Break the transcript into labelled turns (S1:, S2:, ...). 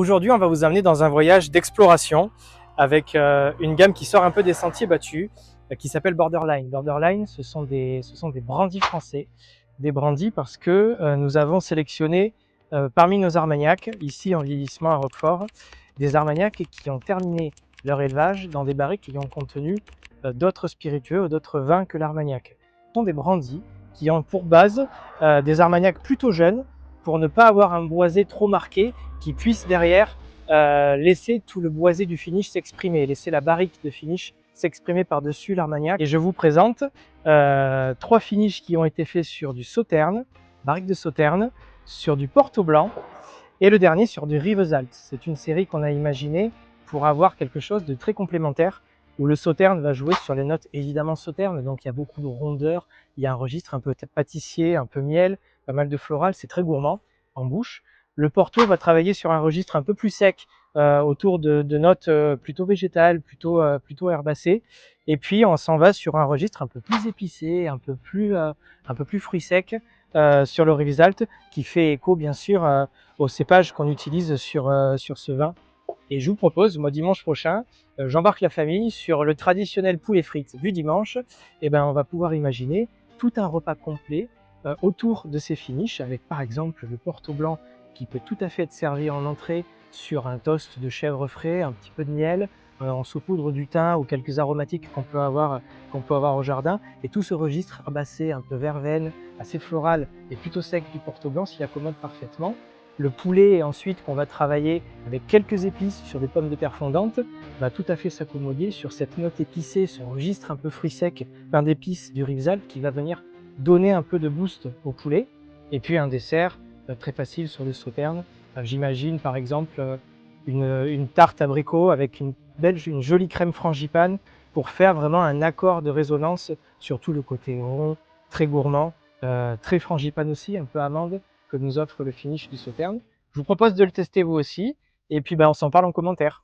S1: Aujourd'hui, on va vous amener dans un voyage d'exploration avec une gamme qui sort un peu des sentiers battus, qui s'appelle Borderline. Borderline, ce sont des brandis français. Des brandis parce que nous avons sélectionné parmi nos armagnacs, ici en vieillissement à Roquefort, des armagnacs qui ont terminé leur élevage dans des barriques qui ont contenu d'autres spiritueux ou d'autres vins que l'armagnac. Ce sont des brandis qui ont pour base des armagnacs plutôt jeunes pour ne pas avoir un boisé trop marqué qui puisse derrière laisser tout le boisé du finish s'exprimer, laisser la barrique de finish s'exprimer par-dessus l'armagnac. Et je vous présente trois finishes qui ont été faits sur du Sauterne, barrique de Sauterne, sur du Porto Blanc et le dernier sur du Rivesaltes. C'est une série qu'on a imaginée pour avoir quelque chose de très complémentaire où le Sauterne va jouer sur les notes évidemment Sauterne, donc il y a beaucoup de rondeur, il y a un registre un peu pâtissier, un peu miel, pas mal de floral, c'est très gourmand en bouche. Le Porto va travailler sur un registre un peu plus sec, autour de notes plutôt végétales, plutôt herbacées. Et puis on s'en va sur un registre un peu plus épicé, un peu plus fruit sec sur le Rivesaltes, qui fait écho bien sûr au cépage qu'on utilise sur ce vin. Et je vous propose, moi dimanche prochain, j'embarque la famille sur le traditionnel poulet frites du dimanche. Et ben on va pouvoir imaginer tout un repas complet autour de ces finishes, avec par exemple le Porto Blanc qui peut tout à fait être servi en entrée sur un toast de chèvre frais, un petit peu de miel, on saupoudre du thym ou quelques aromatiques qu'on peut avoir au jardin. Et tout ce registre herbacé, un peu verveine, assez floral et plutôt sec du Porto Blanc s'y accommode parfaitement. Le poulet ensuite qu'on va travailler avec quelques épices sur des pommes de terre fondantes va tout à fait s'accommoder sur cette note épicée, ce registre un peu fruit sec, pain d'épices du Rivesaltes qui va venir donner un peu de boost au poulet. Et puis un dessert très facile sur le Sauterne. J'imagine par exemple une tarte abricot avec une jolie crème frangipane pour faire vraiment un accord de résonance sur tout le côté rond, très gourmand, très frangipane aussi, un peu amande, que nous offre le finish du Sauterne. Je vous propose de le tester vous aussi, et puis on s'en parle en commentaire.